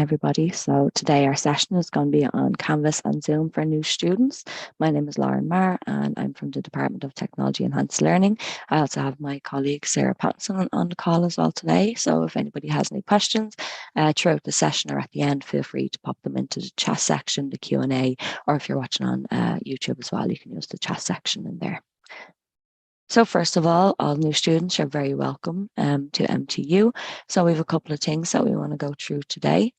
Everybody. So today our session is going to be on Canvas and Zoom for new students. My name is Lauren Marr and I'm from the Department of Technology Enhanced Learning. I also have my colleague Sarah Pattinson on the call as well today. So if anybody has any questions throughout the session or at the end, feel free to pop them into the chat section, the Q&A, or if you're watching on YouTube as well, you can use the chat section in there. So first of all new students are very welcome to MTU. So we have a couple of things that we want to go through today.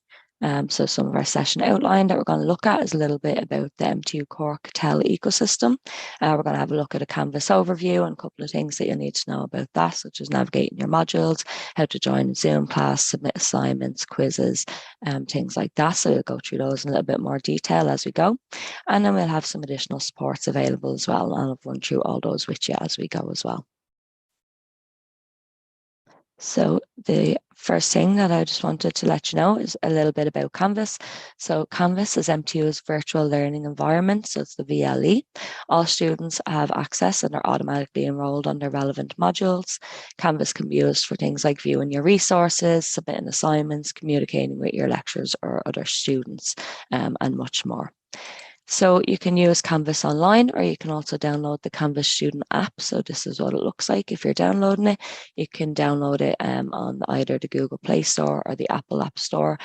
So some of our session outline that we're going to look at is a little bit about the MTU Cork TEL ecosystem. We're going to have a look at a Canvas overview and a couple of things that you need to know about that, such as navigating your modules, how to join a Zoom class, submit assignments, quizzes, things like that. So we'll go through those in a little bit more detail as we go. And then we'll have some additional supports available as well. And I'll run through all those with you as we go as well. So the first thing that I just wanted to let you know is a little bit about Canvas. So Canvas is MTU's virtual learning environment, so it's the VLE. All students have access and are automatically enrolled on their relevant modules. Canvas can be used for things like viewing your resources, submitting assignments, communicating with your lecturers or other students, and much more. So you can use Canvas online, or you can also download the Canvas student app. So this is what it looks like if you're downloading it. You can download it on either the Google Play Store or the Apple App Store.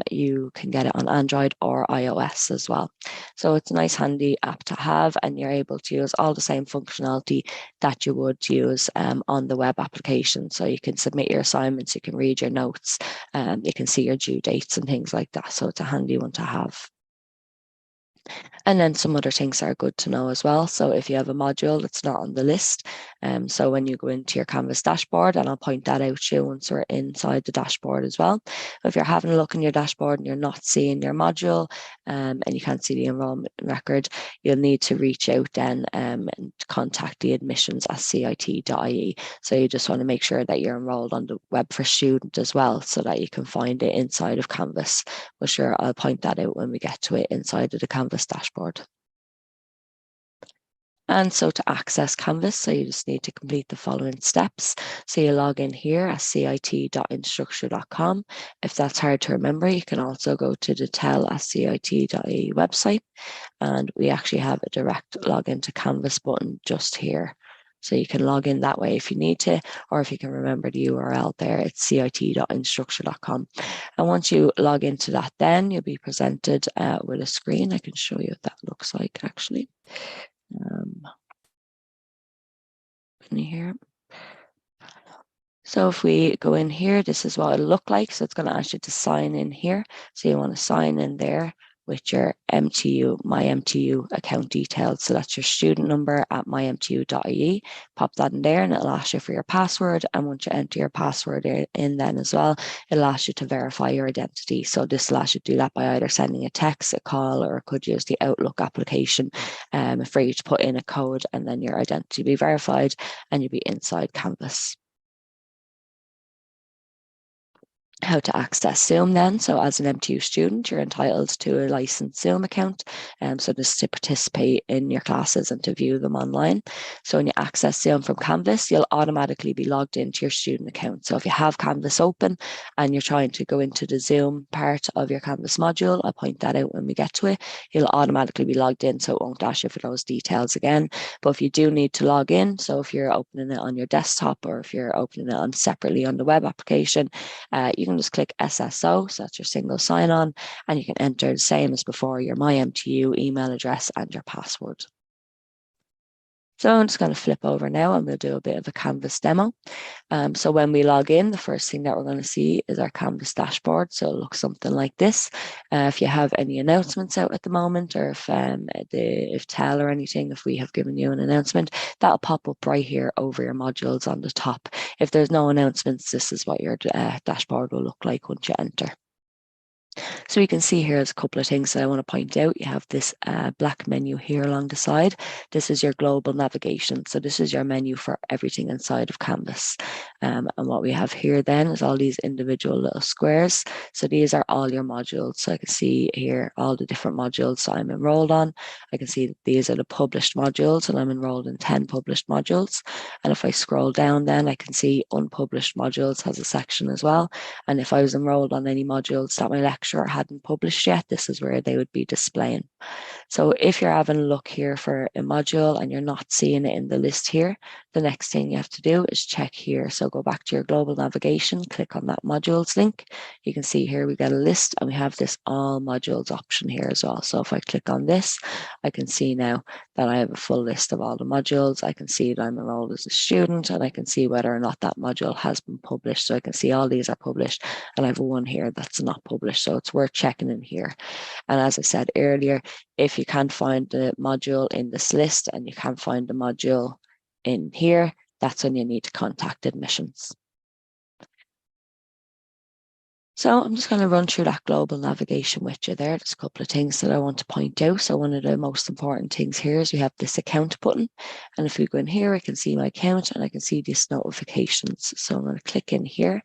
You can get it on Android or iOS as well. So it's a nice handy app to have, and you're able to use all the same functionality that you would use on the web application. So you can submit your assignments, you can read your notes, you can see your due dates and things like that. So it's a handy one to have. And then some other things are good to know as well. So if you have a module that's not on the list, so when you go into your Canvas dashboard, and I'll point that out to you once we're inside the dashboard as well. If you're having a look in your dashboard and you're not seeing your module and you can't see the enrollment record, you'll need to reach out then and contact the admissions at cit.ie. So you just want to make sure that you're enrolled on the Web for Student as well, so that you can find it inside of Canvas. But sure, I'll point that out when we get to it inside of the Canvas dashboard. And so to access Canvas, so you just need to complete the following steps. So you log in here at cit.instructure.com. If that's hard to remember, you can also go to the tel@cit.ie website. And we actually have a direct login to Canvas button just here. So you can log in that way if you need to, or if you can remember the URL there, it's cit.instructure.com. And once you log into that, then you'll be presented with a screen. I can show you what that looks like actually. In here. So if we go in here, this is what it'll look like. So it's going to ask you to sign in here. So you want to sign in there with your MTU, my MTU account details. So that's your student number at mymtu.ie. Pop that in there and it'll ask you for your password. And once you enter your password in then as well, it'll ask you to verify your identity. So this will ask you to do that by either sending a text, a call, or it could use the Outlook application for you to put in a code, and then your identity will be verified and you'll be inside Canvas. How to access Zoom then. So as an MTU student, you're entitled to a licensed Zoom account. So just to participate in your classes and to view them online. So when you access Zoom from Canvas, you'll automatically be logged into your student account. So if you have Canvas open and you're trying to go into the Zoom part of your Canvas module, I'll point that out when we get to it, you'll automatically be logged in, so it won't ask you for those details again. But if you do need to log in, so if you're opening it on your desktop or if you're opening it on separately on the web application, you can just click SSO, so that's your single sign-on, and you can enter the same as before, your MyMTU email address and your password. So I'm just going to flip over now and we'll do a bit of a Canvas demo. So when we log in, the first thing that we're going to see is our Canvas dashboard. So it looks something like this. If you have any announcements out at the moment, or if TEL or anything, if we have given you an announcement, that'll pop up right here over your modules on the top. If there's no announcements, this is what your dashboard will look like once you enter. So you can see here there's a couple of things that I want to point out. You have this black menu here along the side. This is your global navigation. So this is your menu for everything inside of Canvas. And what we have here then is all these individual little squares. So these are all your modules. So I can see here all the different modules that I'm enrolled on. I can see that these are the published modules, and I'm enrolled in 10 published modules. And if I scroll down then I can see unpublished modules has a section as well. And if I was enrolled on any modules that my lecturer hadn't published yet, this is where they would be displaying. So if you're having a look here for a module and you're not seeing it in the list here, the next thing you have to do is check here. So go back to your global navigation, click on that modules link. You can see here we get a list and we have this all modules option here as well. So if I click on this, I can see now that I have a full list of all the modules. I can see that I'm enrolled as a student, and I can see whether or not that module has been published. So I can see all these are published, and I have one here that's not published. So it's worth checking in here. And as I said earlier, if you can't find the module in this list and you can't find the module in here, that's when you need to contact admissions. So I'm just going to run through that global navigation with you there. There's a couple of things that I want to point out. So one of the most important things here is we have this account button. And if we go in here, I can see my account and I can see these notifications. So I'm going to click in here.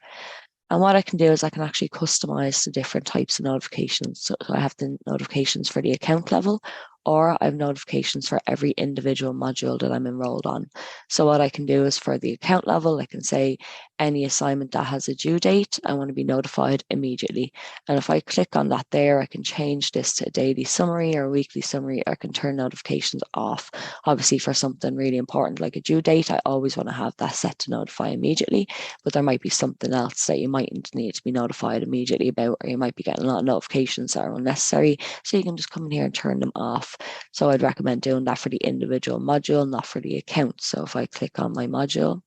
And what I can do is I can actually customize the different types of notifications. So I have the notifications for the account level, or I have notifications for every individual module that I'm enrolled on. So what I can do is for the account level, I can say any assignment that has a due date, I want to be notified immediately. And if I click on that there, I can change this to a daily summary or a weekly summary. I can turn notifications off. Obviously for something really important like a due date, I always want to have that set to notify immediately, but there might be something else that you might need to be notified immediately about, or you might be getting a lot of notifications that are unnecessary. So you can just come in here and turn them off. So I'd recommend doing that for the individual module, not for the account. So if I click on my module,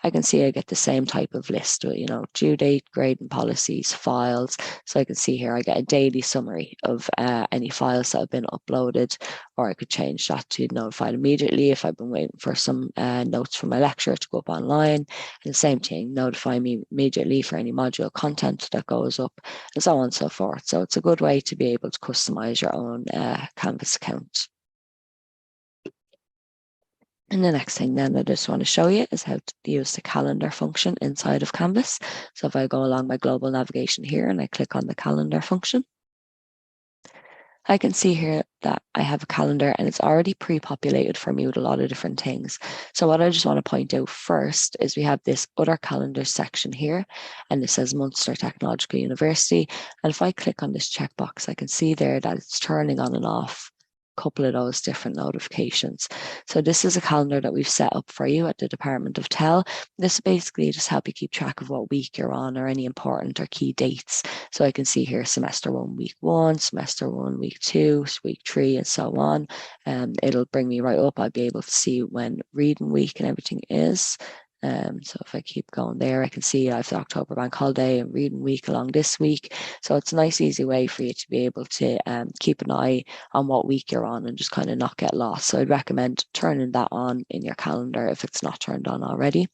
I can see I get the same type of list with, due date, grading policies, files. So I can see here I get a daily summary of any files that have been uploaded, or I could change that to notified immediately if I've been waiting for some notes from my lecturer to go up online. And the same thing, notify me immediately for any module content that goes up, and so on and so forth. So it's a good way to be able to customize your own Canvas account. And the next thing then I just want to show you is how to use the calendar function inside of Canvas. So if I go along my global navigation here and I click on the calendar function, I can see here that I have a calendar and it's already pre-populated for me with a lot of different things. So what I just want to point out first is we have this other calendar section here, and it says Munster Technological University. And if I click on this checkbox, I can see there that it's turning on and off couple of those different notifications. So this is a calendar that we've set up for you at the Department of Tel. This basically just help you keep track of what week you're on or any important or key dates. So I can see here semester 1, week 1, semester 1, week 2, week 3, and so on. It'll bring me right up. I'll be able to see when reading week and everything is. So if I keep going there, I can see I have the October Bank Holiday and reading week along this week. So it's a nice, easy way for you to be able to keep an eye on what week you're on and just kind of not get lost. So I'd recommend turning that on in your calendar if it's not turned on already.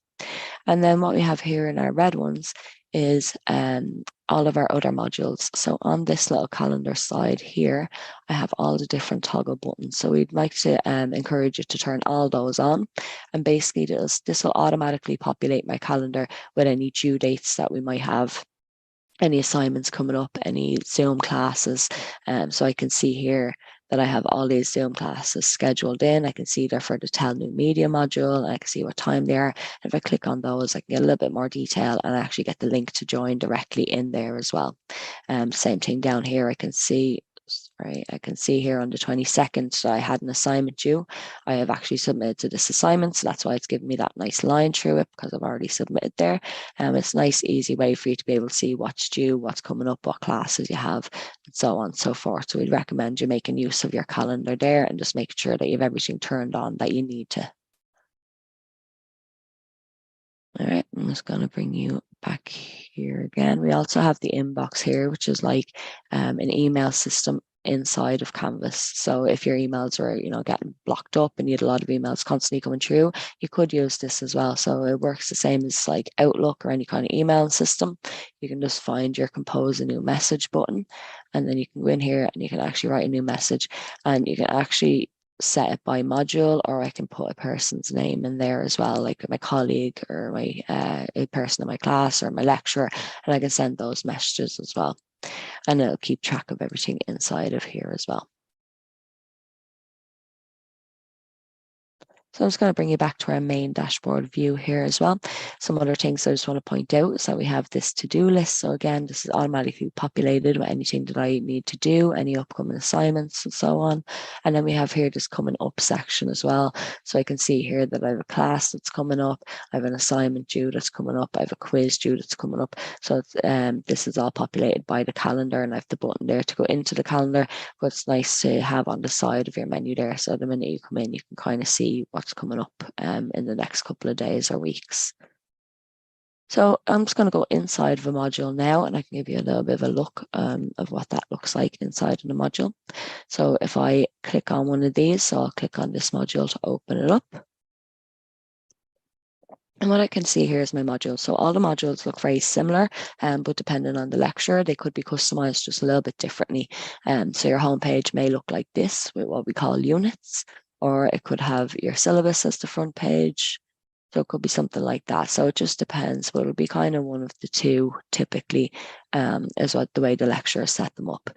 And then what we have here in our red ones is all of our other modules. So on this little calendar side here, I have all the different toggle buttons. So we'd like to encourage you to turn all those on. And basically this will automatically populate my calendar with any due dates that we might have, any assignments coming up, any Zoom classes. So I can see here that I have all these Zoom classes scheduled in. I can see they're for the Tell New Media module, and I can see what time they are. And if I click on those, I can get a little bit more detail and actually get the link to join directly in there as well. Same thing down here, I can see here on the 22nd that I had an assignment due. I have actually submitted to this assignment, so that's why it's giving me that nice line through it, because I've already submitted there. It's a nice, easy way for you to be able to see what's due, what's coming up, what classes you have, and so on and so forth. So we'd recommend you making use of your calendar there and just making sure that you have everything turned on that you need to. All right, I'm just going to bring you back here again. We also have the inbox here, which is like an email system inside of Canvas. So if your emails are, getting blocked up and you had a lot of emails constantly coming through, you could use this as well. So it works the same as like Outlook or any kind of email system. You can just find your compose a new message button, and then you can go in here and you can actually write a new message, and you can actually set it by module, or I can put a person's name in there as well, like my colleague or my a person in my class or my lecturer, and I can send those messages as well. And it'll keep track of everything inside of here as well. So I'm just going to bring you back to our main dashboard view here as well. Some other things I just want to point out is that we have this to-do list. So again, this is automatically populated with anything that I need to do, any upcoming assignments and so on. And then we have here this coming up section as well. So I can see here that I have a class that's coming up. I have an assignment due that's coming up. I have a quiz due that's coming up. So it's, this is all populated by the calendar, and I have the button there to go into the calendar. But it's nice to have on the side of your menu there. So the minute you come in, you can kind of see what's coming up in the next couple of days or weeks. So I'm just going to go inside of a module now, and I can give you a little bit of a look of what that looks like inside of the module. So if I click on one of these, so I'll click on this module to open it up. And what I can see here is my module. So all the modules look very similar, but depending on the lecture, they could be customized just a little bit differently. So your homepage may look like this with what we call units, or it could have your syllabus as the front page. So it could be something like that. So it just depends, but it'll be kind of one of the two typically, is what the way the lecturer set them up.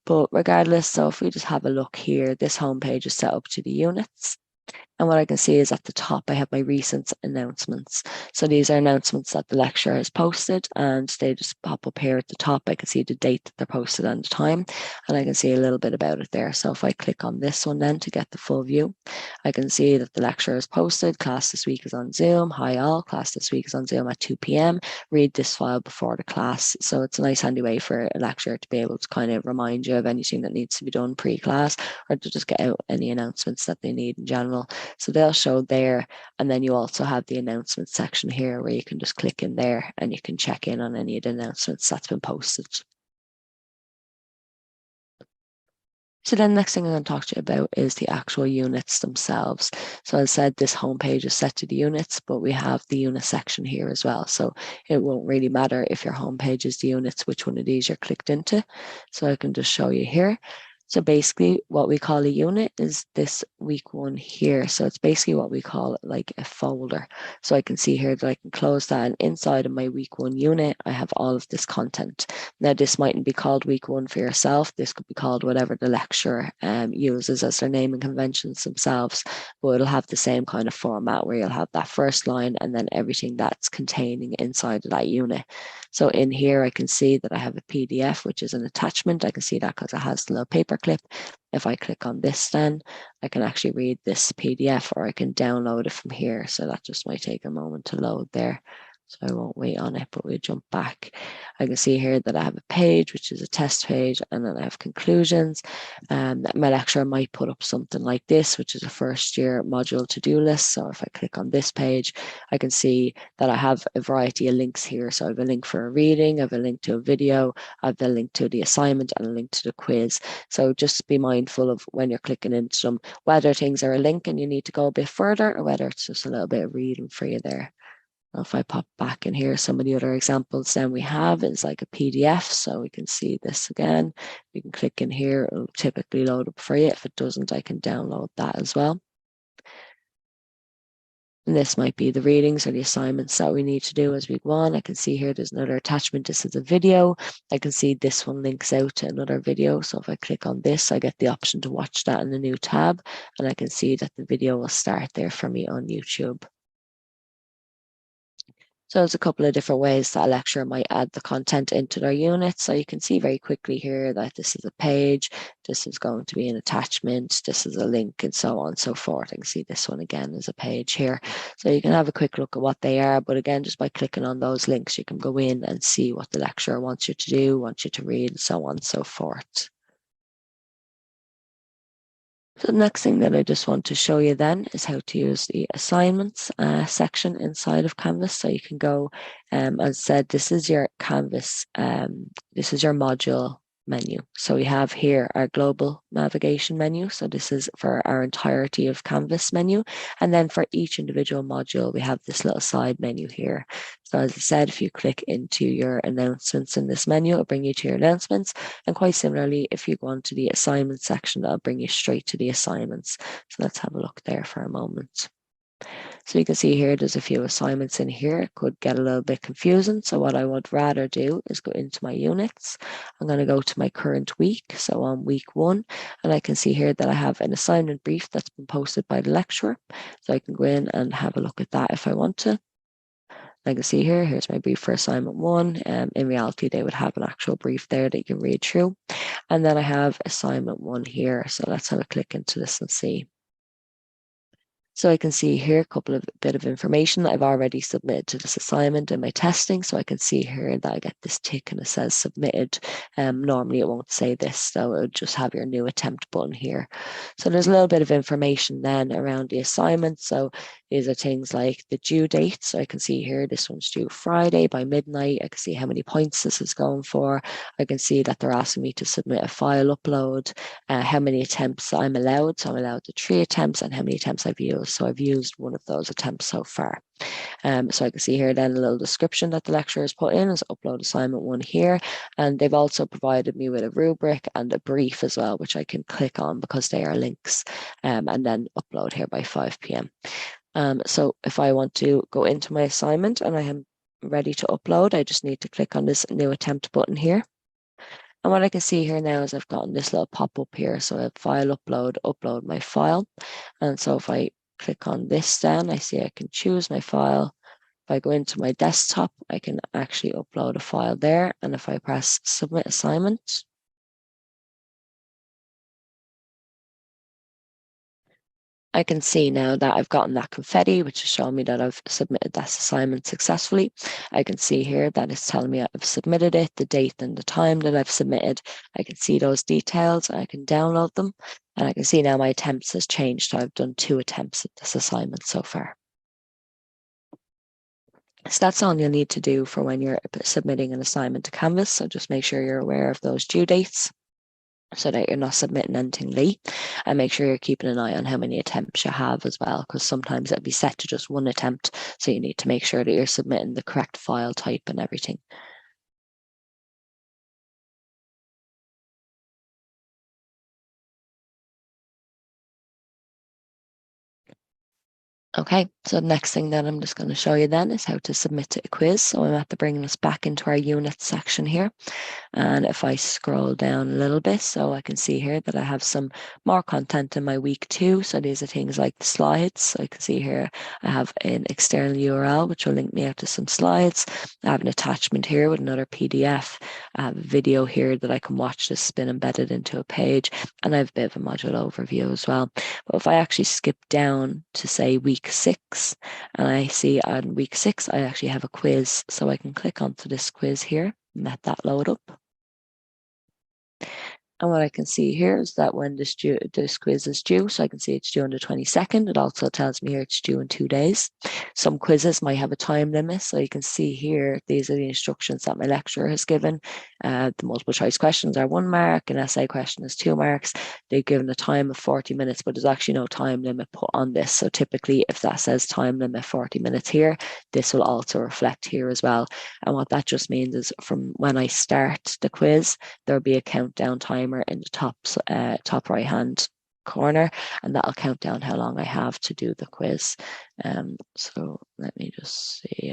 But regardless, so if we just have a look here, this homepage is set up to the units. And what I can see is at the top, I have my recent announcements. So these are announcements that the lecturer has posted, and they just pop up here at the top. I can see the date that they're posted and the time, and I can see a little bit about it there. So if I click on this one then to get the full view, I can see that the lecturer has posted, class this week is on Zoom. Hi all, class this week is on Zoom at 2 p.m. Read this file before the class. So it's a nice handy way for a lecturer to be able to kind of remind you of anything that needs to be done pre-class, or to just get out any announcements that they need in general. So they'll show there, and then you also have the announcement section here where you can just click in there and you can check in on any of the announcements that's been posted. So then the next thing I'm going to talk to you about is the actual units themselves. So as I said, this homepage is set to the units, but we have the unit section here as well. So it won't really matter if your homepage is the units, which one of these you're clicked into. So I can just show you here. So basically what we call a unit is this week one here. So it's basically what we call like a folder. So I can see here that I can close that, and inside of my week one unit, I have all of this content. Now this mightn't be called week one for yourself. This could be called whatever the lecturer uses as their naming conventions themselves, but it'll have the same kind of format where you'll have that first line and then everything that's containing inside of that unit. So in here, I can see that I have a PDF, which is an attachment. I can see that because it has the little paper clip. If I click on this, then I can actually read this PDF, or I can download it from here. So that just might take a moment to load there. So I won't wait on it, but we'll jump back. I can see here that I have a page, which is a test page, and then I have conclusions. My lecturer might put up something like this, which is a first year module to-do list. So if I click on this page, I can see that I have a variety of links here. So I have a link for a reading, I have a link to a video, I have a link to the assignment, and a link to the quiz. So just be mindful of when you're clicking into them, whether things are a link and you need to go a bit further, or whether it's just a little bit of reading for you there. If I pop back in here, some of the other examples then we have is like a PDF. So we can see this again. You can click in here, it'll typically load up for you. If it doesn't, I can download that as well. And this might be the readings or the assignments that we need to do as we go on. I can see here there's another attachment. This is a video. I can see this one links out to another video. So if I click on this, I get the option to watch that in a new tab. And I can see that the video will start there for me on YouTube. So there's a couple of different ways that a lecturer might add the content into their unit. So you can see very quickly here that this is a page, this is going to be an attachment, this is a link, and so on and so forth. I can see this one again is a page here. So you can have a quick look at what they are. But again, just by clicking on those links, you can go in and see what the lecturer wants you to do, wants you to read, and so on and so forth. So the next thing that I just want to show you then is how to use the assignments section inside of Canvas. So you can go, as I said, this is your Canvas, this is your module menu. So we have here our global navigation menu. So this is for our entirety of Canvas menu. And then for each individual module, we have this little side menu here. So as I said, if you click into your announcements in this menu, it'll bring you to your announcements. And quite similarly, if you go on to the assignment section, that'll bring you straight to the assignments. So let's have a look there for a moment. So you can see here, there's a few assignments in here. It could get a little bit confusing. So what I would rather do is go into my units. I'm going to go to my current week. So on week 1, and I can see here that I have an assignment brief that's been posted by the lecturer. So I can go in and have a look at that if I want to. I can see here, here's my brief for assignment 1. In reality, they would have an actual brief there that you can read through. And then I have assignment 1 here. So let's have a click into this and see. So I can see here a couple of bit of information that I've already submitted to this assignment in my testing. So I can see here that I get this tick and it says submitted. Normally it won't say this, so it would just have your new attempt button here. So there's a little bit of information then around the assignment. So these are things like the due date. So I can see here this one's due Friday by midnight. I can see how many points this is going for. I can see that they're asking me to submit a file upload, how many attempts I'm allowed. So I'm allowed to 3 attempts and how many attempts I've used. So I've used one of those attempts so far. So I can see here then a little description that the lecturer has put in is upload assignment 1 here. And they've also provided me with a rubric and a brief as well, which I can click on because they are links, and then upload here by 5 p.m. So if I want to go into my assignment and I am ready to upload, I just need to click on this new attempt button here. And what I can see here now is I've gotten this little pop-up here. So I have file upload, upload my file. And so if I click on this then, I see I can choose my file. If I go into my desktop, I can actually upload a file there. And if I press submit assignment, I can see now that I've gotten that confetti, which is showing me that I've submitted this assignment successfully. I can see here that it's telling me I've submitted it, the date and the time that I've submitted. I can see those details. I can download them. And I can see now my attempts has changed. So I've done 2 attempts at this assignment so far. So that's all you'll need to do for when you're submitting an assignment to Canvas. So just make sure you're aware of those due dates so that you're not submitting anything late, and make sure you're keeping an eye on how many attempts you have as well, because sometimes it'll be set to just 1 attempt. So you need to make sure that you're submitting the correct file type and everything. Okay, so the next thing that I'm just going to show you then is how to submit a quiz. So I'm at the bringing us back into our unit section here. And if I scroll down a little bit, so I can see here that I have some more content in my week 2. So these are things like the slides. So I can see here I have an external URL, which will link me out to some slides. I have an attachment here with another PDF. I have a video here that I can watch that's been embedded into a page. And I have a bit of a module overview as well. But if I actually skip down to say week 6, and I see on week 6, I actually have a quiz. So I can click onto this quiz here and let that load up. And what I can see here is that when this quiz is due, so I can see it's due on the 22nd. It also tells me here it's due in 2 days. Some quizzes might have a time limit. So you can see here, these are the instructions that my lecturer has given. The multiple choice questions are 1 mark, an essay question is 2 marks. They've given a time of 40 minutes, but there's actually no time limit put on this. So typically if that says time limit 40 minutes here, this will also reflect here as well. And what that just means is from when I start the quiz, there'll be a countdown timer in the top right hand corner, and that'll count down how long I have to do the quiz. So let me just see.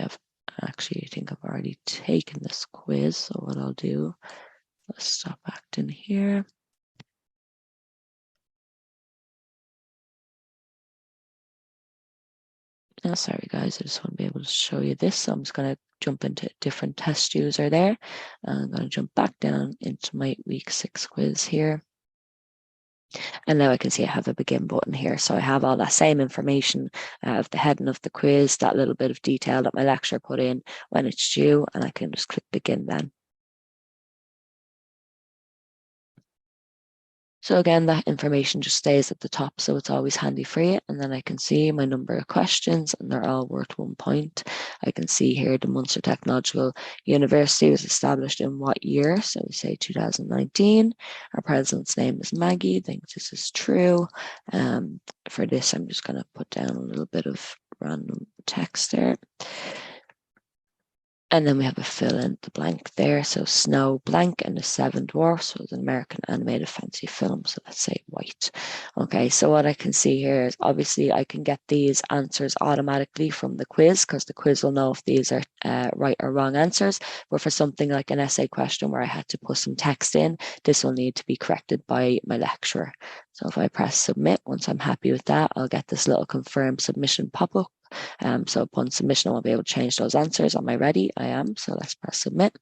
I think I've already taken this quiz. So what I'll do, let's stop acting here. Oh, sorry guys, I just want to be able to show you this. So I'm just going to jump into different test user there. I'm going to jump back down into my week 6 quiz here. And now I can see I have a begin button here. So I have all that same information of the heading of the quiz, that little bit of detail that my lecturer put in when it's due, and I can just click begin then. So again, that information just stays at the top, so it's always handy for you. And then I can see my number of questions, and they're all worth 1 point. I can see here the Munster Technological University was established in what year? So we say 2019. Our president's name is Maggie. I think this is true. For this, I'm just going to put down a little bit of random text there. And then we have a fill in the blank there. So Snow blank and the Seven Dwarfs was an American animated fantasy film. So let's say white. Okay, so what I can see here is obviously I can get these answers automatically from the quiz because the quiz will know if these are right or wrong answers. But for something like an essay question where I had to put some text in, this will need to be corrected by my lecturer. So if I press submit, once I'm happy with that, I'll get this little confirm submission pop-up. So upon submission, I won't be able to change those answers. Am I ready? I am. So let's press submit.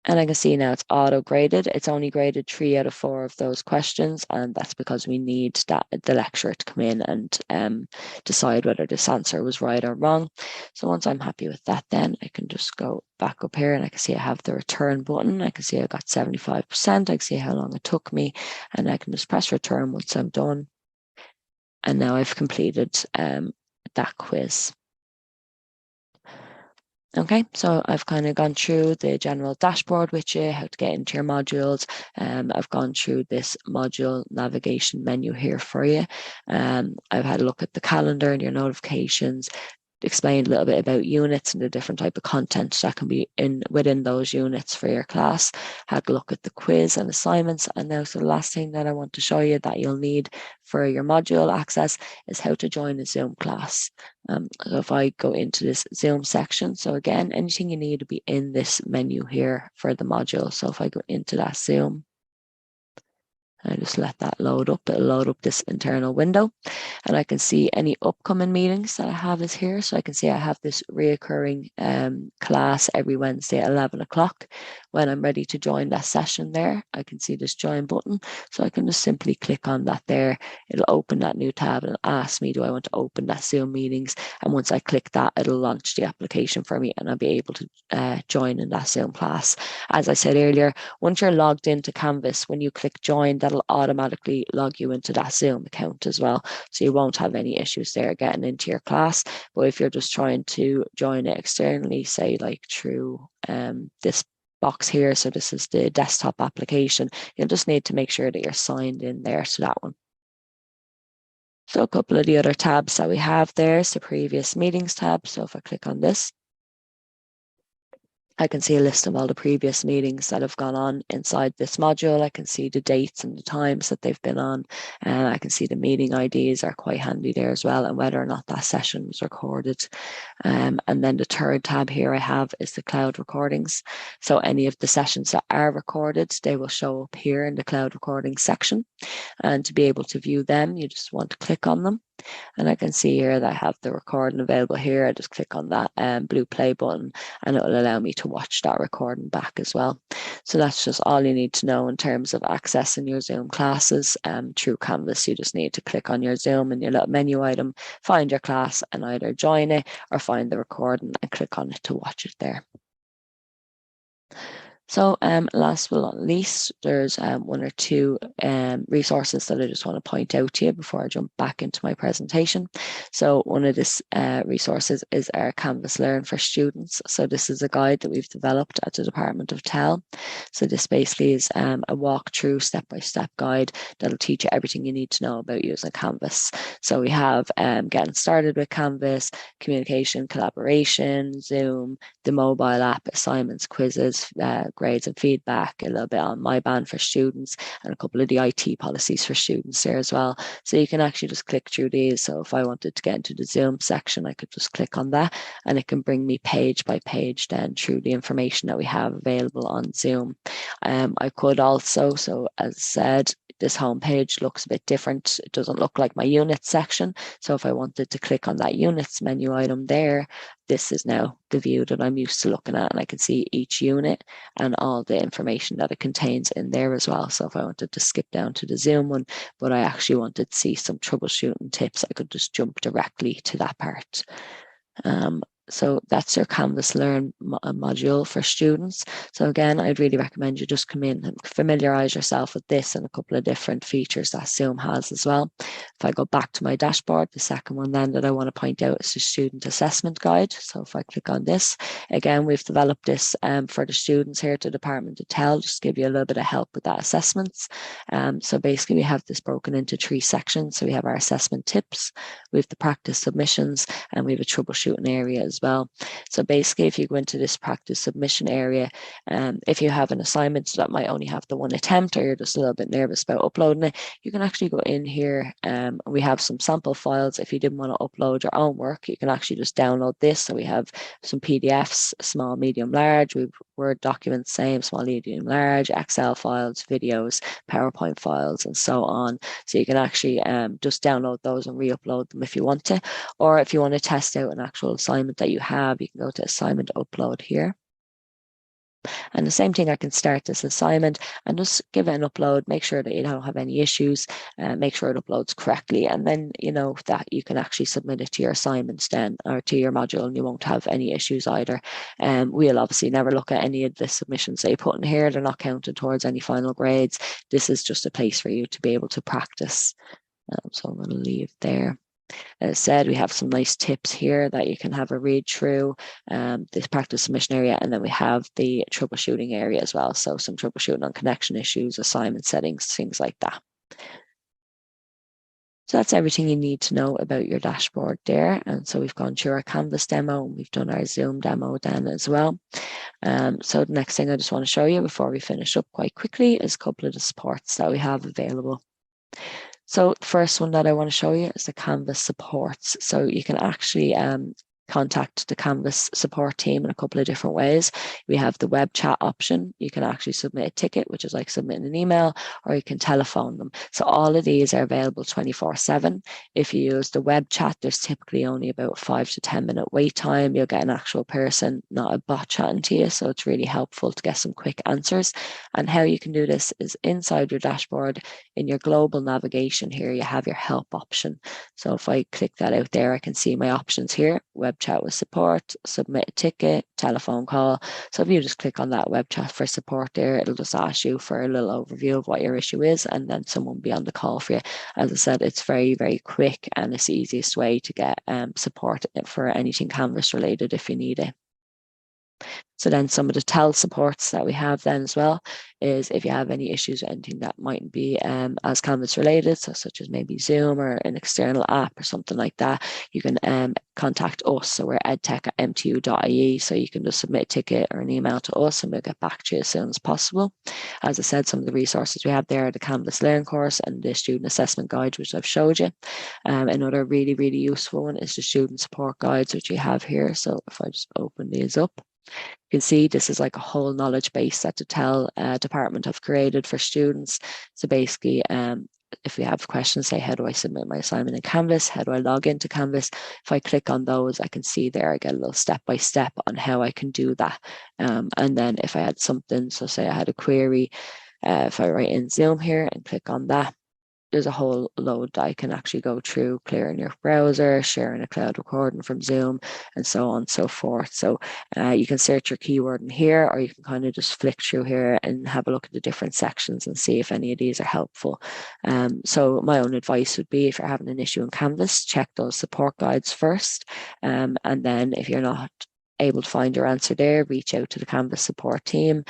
And I can see now it's auto graded. It's only graded 3 out of 4 of those questions. And that's because we need the lecturer to come in and decide whether this answer was right or wrong. So once I'm happy with that, then I can just go back up here and I can see I have the return button. I can see I got 75%. I can see how long it took me, and I can just press return once I'm done. And now I've completed that quiz. Okay, so I've kind of gone through the general dashboard with you, how to get into your modules. I've gone through this module navigation menu here for you. I've had a look at the calendar and your notifications, explained a little bit about units and the different type of content that can be within those units for your class. Had a look at the quiz and assignments. And now, so the last thing that I want to show you that you'll need for your module access is how to join a Zoom class. So if I go into this Zoom section, so again, anything you need to be in this menu here for the module. So if I go into that Zoom, I just let that load up. It'll load up this internal window, and I can see any upcoming meetings that I have is here. So I can see I have this reoccurring class every Wednesday at 11 o'clock. When I'm ready to join that session there, I can see this join button. So I can just simply click on that there. It'll open that new tab and it'll ask me, do I want to open that Zoom meetings? And once I click that, it'll launch the application for me and I'll be able to join in that Zoom class. As I said earlier, once you're logged into Canvas, when you click join, that'll automatically log you into that Zoom account as well. So you won't have any issues there getting into your class. But if you're just trying to join it externally, say like through this box here, so this is the desktop application, you'll just need to make sure that you're signed in there to that one. So a couple of the other tabs that we have there is the previous meetings tab. So if I click on this, I can see a list of all the previous meetings that have gone on inside this module. I can see the dates and the times that they've been on. And I can see the meeting IDs are quite handy there as well, and whether or not that session was recorded. And then the third tab here I have is the cloud recordings. So any of the sessions that are recorded, they will show up here in the cloud recording section. And to be able to view them, you just want to click on them. And I can see here that I have the recording available here. I just click on that blue play button and it will allow me to watch that recording back as well. So that's just all you need to know in terms of accessing your Zoom classes through Canvas. You just need to click on your Zoom and your little menu item, find your class and either join it or find the recording and click on it to watch it there. So last but not least, there's one or two resources that I just want to point out to you before I jump back into my presentation. So one of these resources is our Canvas Learn for Students. So this is a guide that we've developed at the Department of TEL. So this basically is a walkthrough step-by-step guide that'll teach you everything you need to know about using Canvas. So we have getting started with Canvas, communication, collaboration, Zoom, the mobile app, assignments, quizzes, grades and feedback, a little bit on my band for students, and a couple of the IT policies for students there as well. So you can actually just click through these. So if I wanted to get into the Zoom section, I could just click on that and it can bring me page by page then through the information that we have available on Zoom. I could also, so as I said, this homepage looks a bit different. It doesn't look like my units section. So if I wanted to click on that units menu item there, this is now the view that I'm used to looking at, and I can see each unit and all the information that it contains in there as well. So if I wanted to skip down to the Zoom one, but I actually wanted to see some troubleshooting tips, I could just jump directly to that part. So that's your Canvas Learn module for students. So again, I'd really recommend you just come in and familiarize yourself with this and a couple of different features that Zoom has as well. If I go back to my dashboard, the second one then that I want to point out is the student assessment guide. So if I click on this, again, we've developed this for the students here at the Department of TEL, just to give you a little bit of help with that assessments. So basically we have this broken into 3 sections. So we have our assessment tips, we have the practice submissions, and we have a troubleshooting area as well. So basically, if you go into this practice submission area, if you have an assignment that might only have the one attempt, or you're just a little bit nervous about uploading it, you can actually go in here. We have some sample files. If you didn't want to upload your own work, you can actually just download this. So we have some PDFs, small, medium, large. We've Word documents, same, small, medium, large, Excel files, videos, PowerPoint files, and so on. So you can actually just download those and re-upload them if you want to. Or if you want to test out an actual assignment that you have, you can go to assignment upload here. And the same thing, I can start this assignment and just give it an upload, make sure that you don't have any issues, make sure it uploads correctly. And then, you know, that you can actually submit it to your assignments then, or to your module, and you won't have any issues either. We'll obviously never look at any of the submissions that you put in here. They're not counted towards any final grades. This is just a place for you to be able to practice. So I'm going to leave there. As I said, we have some nice tips here that you can have a read through, this practice submission area, and then we have the troubleshooting area as well. So some troubleshooting on connection issues, assignment settings, things like that. So that's everything you need to know about your dashboard there. And so we've gone through our Canvas demo, and we've done our Zoom demo then as well. So the next thing I just want to show you before we finish up quite quickly is a couple of the supports that we have available. So the first one that I want to show you is the Canvas supports. So you can actually contact the Canvas support team in a couple of different ways. We have the web chat option. You can actually submit a ticket, which is like submitting an email, or you can telephone them. So all of these are available 24/7. If you use the web chat, there's typically only about 5 to 10 minute wait time. You'll get an actual person, not a bot chatting to you. So it's really helpful to get some quick answers. And how you can do this is inside your dashboard in your global navigation here, you have your help option. So if I click that out there, I can see my options here: web chat with support, submit a ticket, telephone call. So if you just click on that web chat for support there, it'll just ask you for a little overview of what your issue is, and then someone will be on the call for you. As I said, it's very, very quick, and it's the easiest way to get support for anything Canvas related if you need it. So then some of the TEL supports that we have then as well is if you have any issues or anything that mightn't be as Canvas related, so such as maybe Zoom or an external app or something like that, you can contact us. So we're edtech@mtu.ie. So you can just submit a ticket or an email to us, and we'll get back to you as soon as possible. As I said, some of the resources we have there are the Canvas Learn course and the student assessment guide, which I've showed you. Another really, really useful one is the student support guides, which we have here. So if I just open these up, you can see this is like a whole knowledge base that the TEL department have created for students. So basically, if we have questions, say, how do I submit my assignment in Canvas? How do I log into Canvas? If I click on those, I can see there, I get a little step-by-step on how I can do that. And then if I had something, so say I had a query, if I write in Zoom here and click on that, there's a whole load that I can actually go through, clearing your browser, sharing a cloud recording from Zoom, and so on and so forth. So you can search your keyword in here, or you can kind of just flick through here and have a look at the different sections and see if any of these are helpful. So my own advice would be, if you're having an issue in Canvas, check those support guides first. And then if you're not able to find your answer there, reach out to the Canvas support team,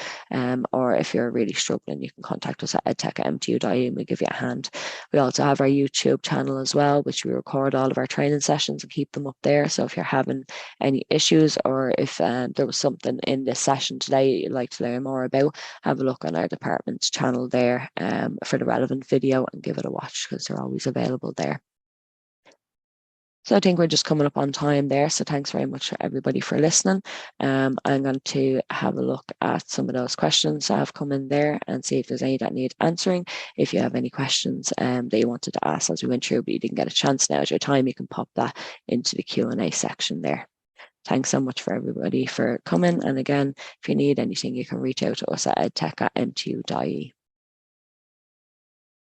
or if you're really struggling, you can contact us at edtech@mtu.ie and we'll give you a hand. We also have our YouTube channel as well, which we record all of our training sessions and keep them up there. So if you're having any issues, or if there was something in this session today you'd like to learn more about, have a look on our department's channel there for the relevant video and give it a watch, because they're always available there. So I think we're just coming up on time there. So thanks very much for everybody for listening. I'm going to have a look at some of those questions that have come in there and see if there's any that need answering. If you have any questions that you wanted to ask as we went through, but you didn't get a chance, now is your time, you can pop that into the Q&A section there. Thanks so much for everybody for coming. And again, if you need anything, you can reach out to us at edtech@mtu.ie.